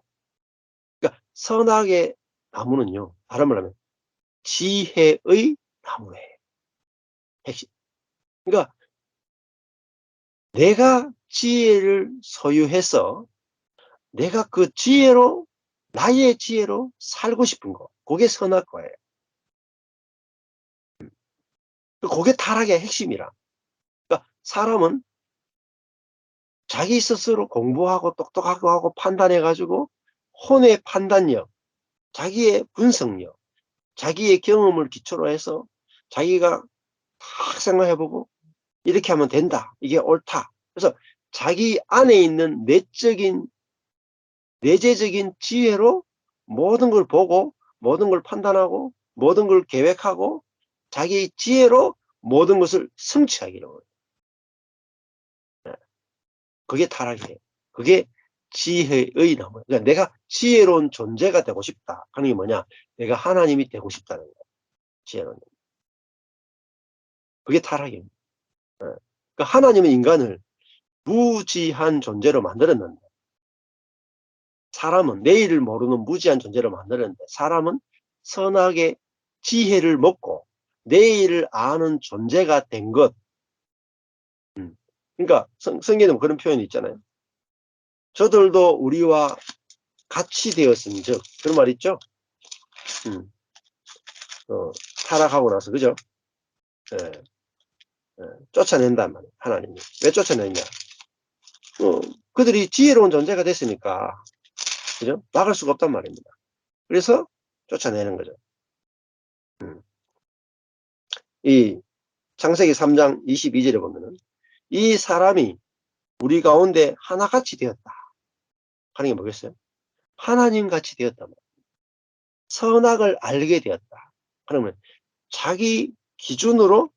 그러니까 선악의 나무는요, 다른 말로 하면 지혜의 나무예요. 핵심. 그러니까 내가 지혜를 소유해서 내가 그 지혜로, 나의 지혜로 살고 싶은 거, 그게 선악과예요. 그게 타락의 핵심이라. 그러니까 사람은 자기 스스로 공부하고 똑똑하고 하고 판단해가지고 혼의 판단력, 자기의 분석력, 자기의 경험을 기초로 해서 자기가 딱 생각해보고 이렇게 하면 된다. 이게 옳다. 그래서 자기 안에 있는 내재적인 지혜로 모든 걸 보고 모든 걸 판단하고 모든 걸 계획하고 자기 지혜로 모든 것을 성취하기로 해요. 그게 타락이에요. 그게 지혜의 나무. 그러니까 내가 지혜로운 존재가 되고 싶다 하는 게 뭐냐? 내가 하나님이 되고 싶다는 거예요. 지혜로운. 그게 타락이에요. 그러니까 하나님은 인간을 무지한 존재로 만들었는데, 사람은 내일을 모르는 무지한 존재로 만들었는데, 사람은 선악의 지혜를 먹고 내일을 아는 존재가 된 것. 그러니까 성경에는 그런 표현이 있잖아요. 저들도 우리와 같이 되었은즉, 그런 말 있죠. 타락하고 나서, 그죠? 예, 쫓아낸단 말이에요. 하나님이. 왜 쫓아냈냐? 그들이 지혜로운 존재가 됐으니까, 그죠? 막을 수가 없단 말입니다. 그래서 쫓아내는 거죠. 이 창세기 3장 22절에 보면은 이 사람이 우리 가운데 하나같이 되었다 하는 게 뭐겠어요? 하나님같이 되었다. 선악을 알게 되었다. 그러면 자기 기준으로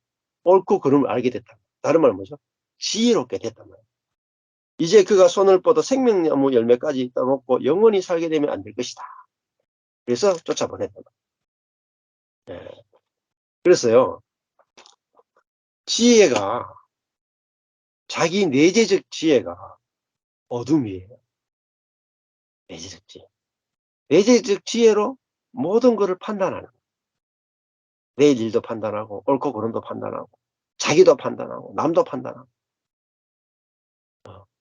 옳고 그름을 알게 됐다. 다른 말은 뭐죠? 지혜롭게 됐단 말이에요. 이제 그가 손을 뻗어 생명나무 열매까지 따먹고 영원히 살게 되면 안 될 것이다. 그래서 쫓아보냈단 말이에요. 네. 그래서요, 지혜가, 자기 내재적 지혜가 어둠이에요. 내재적 지혜. 내재적 지혜로 모든 것을 판단하는 거예요. 내일 일도 판단하고 옳고 그름도 판단하고 자기도 판단하고 남도 판단하고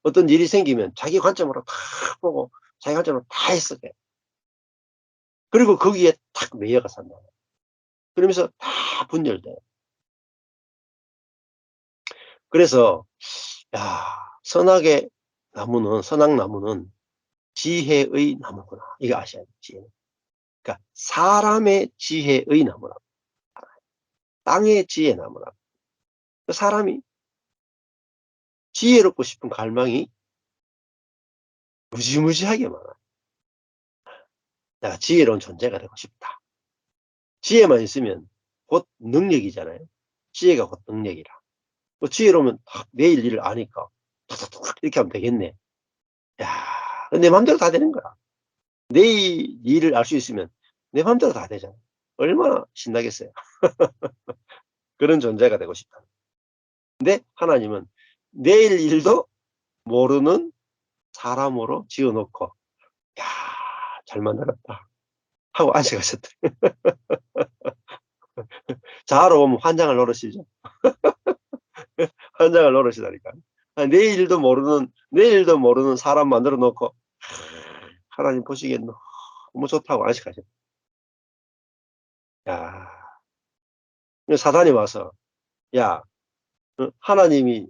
어떤 일이 생기면 자기 관점으로 다 보고 자기 관점으로 다 해석해. 그리고 거기에 탁 매여가 산다. 그러면서 다 분열돼요. 그래서 야, 선악나무는 지혜의 나무구나. 이거 아셔야 돼요. 지혜. 그러니까 사람의 지혜의 나무라. 땅의 지혜 나무라. 사람이 지혜롭고 싶은 갈망이 무지무지하게 많아. 내가 지혜로운 존재가 되고 싶다. 지혜만 있으면 곧 능력이잖아요. 지혜가 곧 능력이라. 지혜로우면 내일 일을 아니까 이렇게 하면 되겠네. 야, 내 맘대로 다 되는 거야. 내일 일을 알 수 있으면 내 맘대로 다 되잖아. 얼마나 신나겠어요. 그런 존재가 되고 싶다. 근데 하나님은 내일 일도 모르는 사람으로 지어놓고, 야, 잘 만들었다 하고 안식하셨다. 자러 보면 환장을 노릇이죠. 환장을 노릇이다니까. 내일도 모르는 사람 만들어 놓고, 하나님 보시기엔 너무 좋다고 안식하셨다. 야, 사단이 와서, 야, 하나님이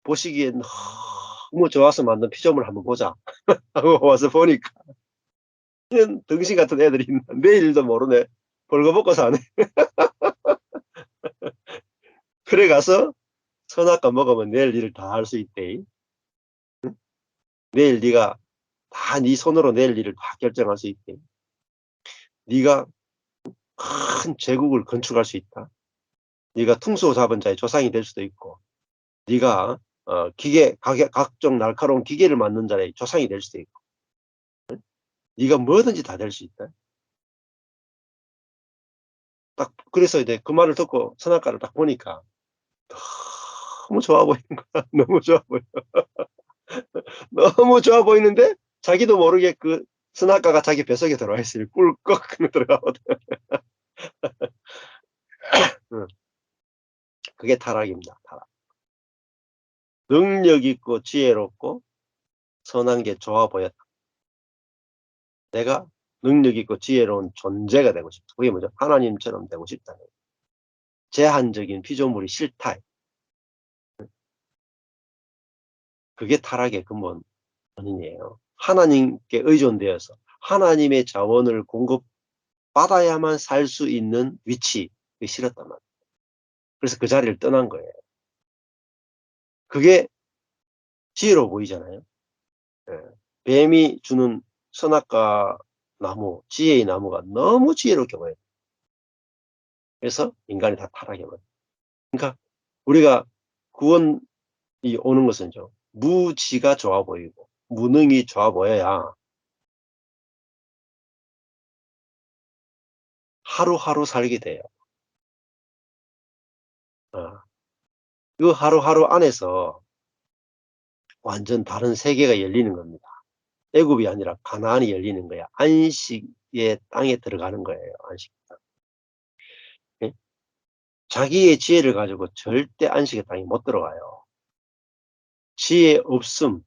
보시기엔 너무 좋아서 만든 피조물 한번 보자 하고 와서 보니까 등신 같은 애들이 있나. 내일도 모르네. 벌거벗고 사네. 그래 가서 선악과 먹으면 내일 일을 다 할 수 있대. 내일 네가 다 네 손으로 내일 일을 다 결정할 수 있대. 네가 큰 제국을 건축할 수 있다. 네가 퉁소 잡은 자의 조상이 될 수도 있고, 네가 각종 날카로운 기계를 만든 자의 조상이 될 수도 있고, 네가 뭐든지 다 될 수 있다. 딱 그래서 이제 그 말을 듣고 선악과를 딱 보니까 너무 좋아 보이는 거야. 너무 좋아 보여. 너무 좋아 보이는데 자기도 모르게 그 선악과가 자기 뱃속에 들어와 있어요. 꿀꺽 들어가거든. 응. 그게 타락입니다. 타락. 능력 있고 지혜롭고 선한 게 좋아 보였다. 내가 능력 있고 지혜로운 존재가 되고 싶다. 그게 뭐죠? 하나님처럼 되고 싶다. 제한적인 피조물이 싫다. 그게 타락의 근본 원인이에요. 하나님께 의존되어서 하나님의 자원을 공급받아야만 살 수 있는 위치, 그게 싫었단 말이에요. 그래서 그 자리를 떠난 거예요. 그게 지혜로워 보이잖아요. 예. 뱀이 주는 선악과 나무, 지혜의 나무가 너무 지혜롭게 보여요. 그래서 인간이 다 타락해 버려요. 그러니까 우리가 구원이 오는 것은요, 무지가 좋아 보이고 무능이 좋아 보여야 하루하루 살게 돼요. 어. 그 하루하루 안에서 완전 다른 세계가 열리는 겁니다. 애굽이 아니라 가나안이 열리는 거야. 안식의 땅에 들어가는 거예요. 안식 땅. 예? 자기의 지혜를 가지고 절대 안식의 땅에 못 들어가요. 지혜 없음을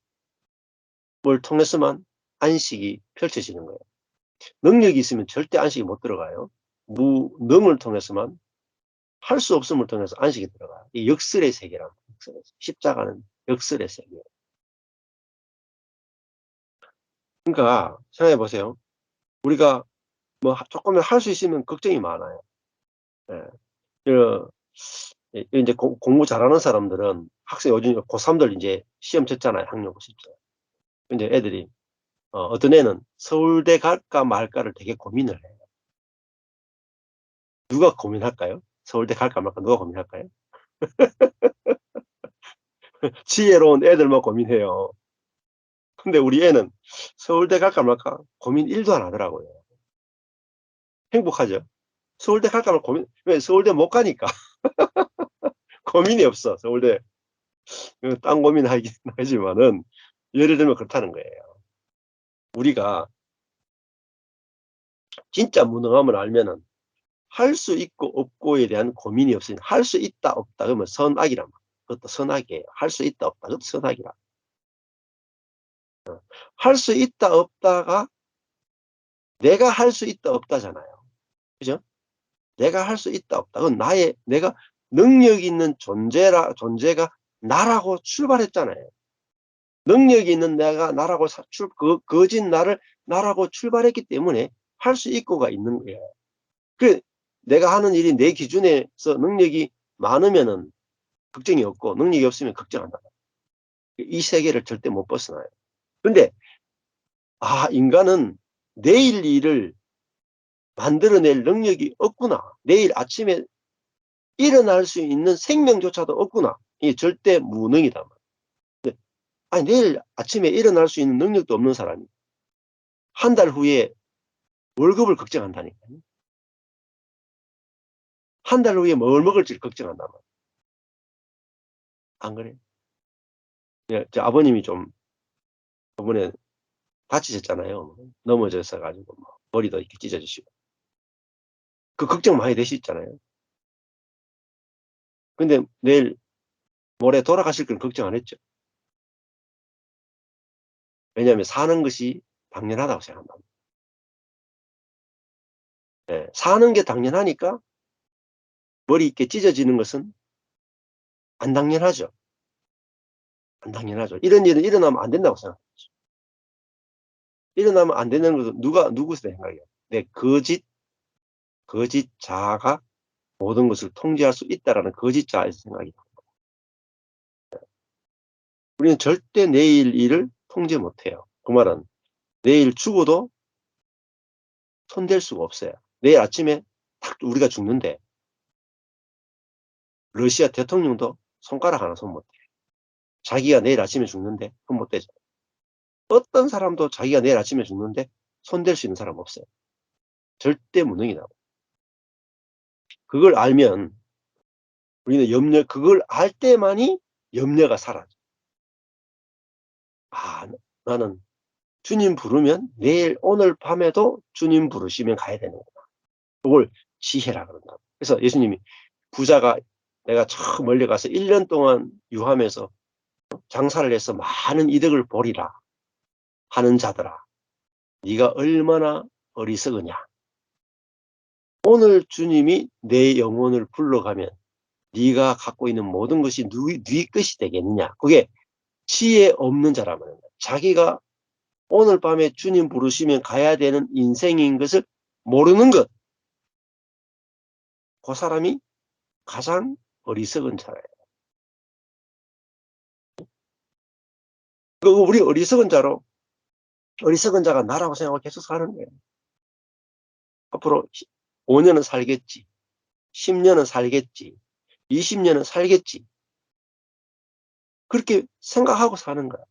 통해서만 안식이 펼쳐지는 거예요. 능력이 있으면 절대 안식이 못 들어가요. 무능을 통해서만, 할 수 없음을 통해서 안식이 들어가요. 이 역설의 세계랍니다. 십자가는 역설의 세계. 그러니까 생각해 보세요. 우리가 뭐 조금은 할 수 있으면 걱정이 많아요. 예. 그 이제 공부 잘하는 사람들은 학생 요즘 고3들 이제 시험 쳤잖아요. 학력고 시험. 근데 애들이 어떤 애는 서울대 갈까 말까를 되게 고민을 해요. 누가 고민할까요? 서울대 갈까 말까 누가 고민할까요? 지혜로운 애들만 고민해요. 근데 우리 애는 서울대 갈까 말까 고민 1도 안 하더라고요. 행복하죠? 서울대 갈까 말까 고민, 왜? 서울대 못 가니까. 고민이 없어. 서울대 딴 고민하긴 하지만은 예를 들면 그렇다는 거예요. 우리가 진짜 무능함을 알면은 할 수 있고 없고에 대한 고민이 없으니, 할 수 있다 없다 그러면 선악이란 말이에요. 그것도 선악이에요. 할 수 있다 없다 그것도 선악이라. 할 수 있다 없다가 내가 할 수 있다 없다잖아요. 그죠? 내가 할 수 있다 없다. 그건 내가 능력 있는 존재가 나라고 출발했잖아요. 능력이 있는 내가 나라고 거짓 나라고 출발했기 때문에 할 수 있고가 있는 거예요. 그 내가 하는 일이 내 기준에서 능력이 많으면은 걱정이 없고, 능력이 없으면 걱정한다. 이 세계를 절대 못 벗어나요. 근데 인간은 내일 일을 만들어낼 능력이 없구나. 내일 아침에 일어날 수 있는 생명조차도 없구나. 이게 절대 무능이다. 아니, 내일 아침에 일어날 수 있는 능력도 없는 사람이 한 달 후에 월급을 걱정한다니까요. 한 달 후에 뭘 먹을지를 걱정한단 말이에요. 안 그래요? 예, 저 아버님이 좀 저번에 다치셨잖아요. 넘어져서 가지고 뭐 머리도 이렇게 찢어지시고. 그 걱정 많이 되시잖아요. 근데 내일 모레 돌아가실 건 걱정 안 했죠. 왜냐하면 사는 것이 당연하다고 생각한다. 예, 사는 게 당연하니까 머리 이렇게 찢어지는 것은 안 당연하죠. 안 당연하죠. 이런 일은 일어나면 안 된다고 생각해요. 일어나면 안 되는 것은 누구 생각이에요? 내 거짓 자아가 모든 것을 통제할 수 있다라는 거짓 자아의 생각이다. 우리는 절대 내일 일을 통제 못해요. 그 말은 내일 죽어도 손댈 수가 없어요. 내일 아침에 딱 우리가 죽는데 러시아 대통령도 손가락 하나 손 못 대. 자기가 내일 아침에 죽는데 손 못 대죠. 어떤 사람도 자기가 내일 아침에 죽는데 손댈 수 있는 사람 없어요. 절대 무능이라고. 그걸 알면 우리는 그걸 알 때만이 염려가 사라져. 아, 나는 주님 부르면 내일 오늘 밤에도 주님 부르시면 가야 되는구나. 그걸 지혜라 그런다. 그래서 예수님이 부자가 내가 저 멀리 가서 1년 동안 유하면서 장사를 해서 많은 이득을 보리라 하는 자들아, 네가 얼마나 어리석으냐. 오늘 주님이 내 영혼을 불러가면 네가 갖고 있는 모든 것이 네 것이 되겠느냐. 그게 지혜 없는 자란 말입니다. 자기가 오늘 밤에 주님 부르시면 가야 되는 인생인 것을 모르는 것. 그 사람이 가장 어리석은 자예요. 우리 어리석은 자가 나라고 생각하고 계속 사는 거예요. 앞으로 5년은 살겠지. 10년은 살겠지. 20년은 살겠지. 그렇게 생각하고 사는 거야.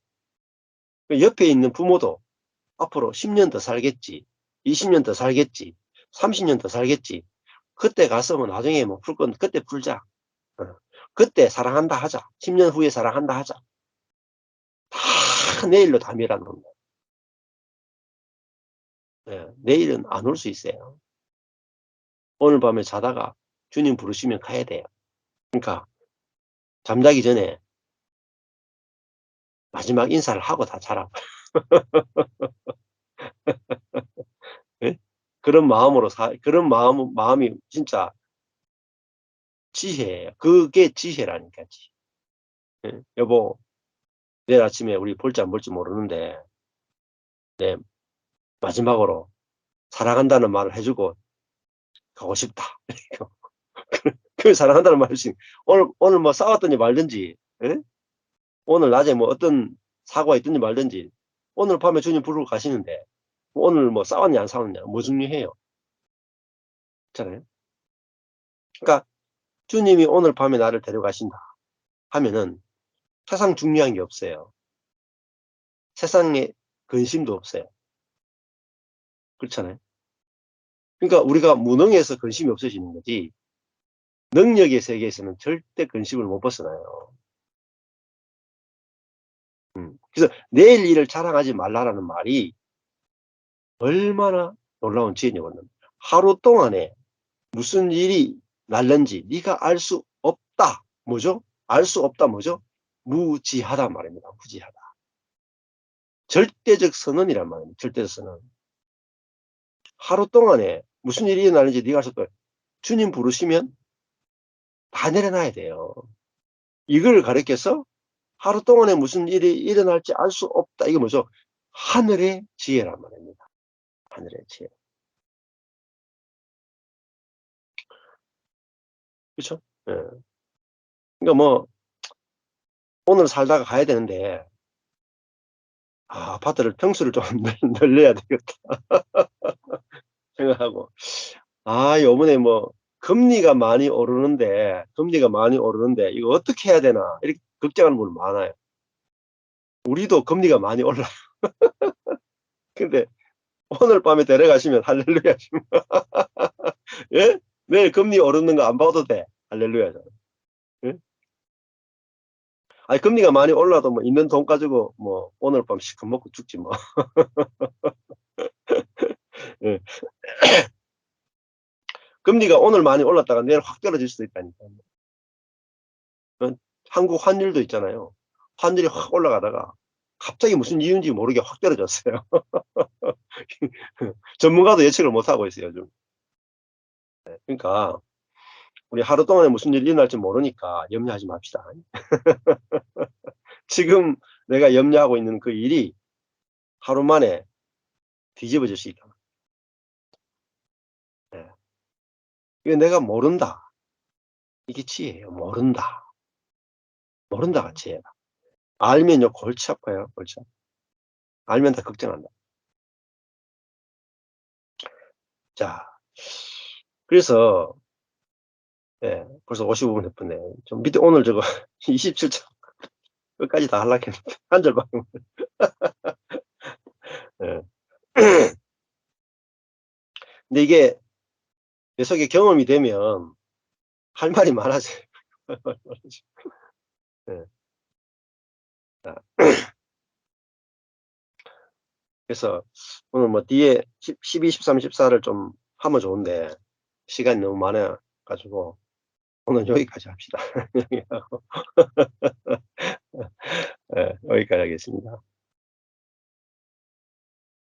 옆에 있는 부모도 앞으로 10년 더 살겠지. 20년 더 살겠지. 30년 더 살겠지. 그때 가서 뭐 나중에 뭐 풀 건 그때 풀자. 그때 사랑한다 하자. 10년 후에 사랑한다 하자. 다 내일로 다 밀어놓는 거야. 내일은 안 올 수 있어요. 오늘 밤에 자다가 주님 부르시면 가야 돼요. 그러니까 잠자기 전에 마지막 인사를 하고 다 자라고. 예? 그런 마음으로 그런 마음이 진짜 지혜예요. 그게 지혜라니까. 예? 여보, 내일 아침에 우리 볼지 안 볼지 모르는데, 네, 마지막으로 사랑한다는 말을 해주고 가고 싶다. 그 사랑한다는 말을 오늘 뭐 싸웠든지 말든지, 예? 오늘 낮에 뭐 어떤 사고가 있든지 말든지, 오늘 밤에 주님 부르고 가시는데, 오늘 뭐 싸웠냐 안 싸웠냐 뭐 중요해요. 그렇잖아요. 그러니까 주님이 오늘 밤에 나를 데려가신다 하면은 세상 중요한 게 없어요. 세상에 근심도 없어요. 그렇잖아요. 그러니까 우리가 무능해서 근심이 없어지는 거지, 능력의 세계에서는 절대 근심을 못 벗어나요. 그래서 내일 일을 자랑하지 말라라는 말이 얼마나 놀라운 지혜냐고는, 하루 동안에 무슨 일이 날는지 네가 알 수 없다. 뭐죠? 알 수 없다 뭐죠? 무지하다 말입니다. 무지하다. 절대적 선언이란 말입니다. 절대적 선언. 하루 동안에 무슨 일이 일어나는지 네가 알 수 없다. 주님 부르시면 다 내려놔야 돼요. 이걸 가르쳐서 하루 동안에 무슨 일이 일어날지 알 수 없다. 이게 뭐죠? 하늘의 지혜란 말입니다. 하늘의 지혜. 그렇죠? 예. 그러니까 뭐 오늘 살다가 가야 되는데, 아파트를 평수를 좀 늘려야 되겠다 생각하고, 요번에 뭐 금리가 많이 오르는데 이거 어떻게 해야 되나 이렇게 걱정하는 분 많아요. 우리도 금리가 많이 올라. 근데 오늘 밤에 데려가시면 할렐루야. 예? 내일 금리 오르는 거 안 봐도 돼. 할렐루야. 예? 아니 금리가 많이 올라도 뭐 있는 돈 가지고 뭐 오늘 밤 시큼 먹고 죽지 뭐. 예. 금리가 오늘 많이 올랐다가 내일 확 떨어질 수도 있다니까. 한국 환율도 있잖아요. 환율이 확 올라가다가 갑자기 무슨 이유인지 모르게 확 떨어졌어요. 전문가도 예측을 못 하고 있어요, 요즘. 그러니까 우리 하루 동안에 무슨 일이 일어날지 모르니까 염려하지 맙시다. 지금 내가 염려하고 있는 그 일이 하루 만에 뒤집어질 수 있다. 네. 이게 내가 모른다. 이게 지혜예요. 모른다. 모른다가 지혜다. 알면요 골치 아파요. 골치 아파. 알면 다 걱정한다. 자, 그래서 예. 벌써 55분 됐네. 좀 밑에 오늘 저거 27장 끝까지 다 하려고 했는데 한 절밖에 못 예. 근데 이게 뇌석에 경험이 되면 할 말이 많아져요. 예. 아 그래서 오늘 뭐 뒤에 12, 13, 14를 좀 하면 좋은데 시간이 너무 많아 가지고 오늘 여기까지 합시다. 여기하고 예 여기까지 하겠습니다.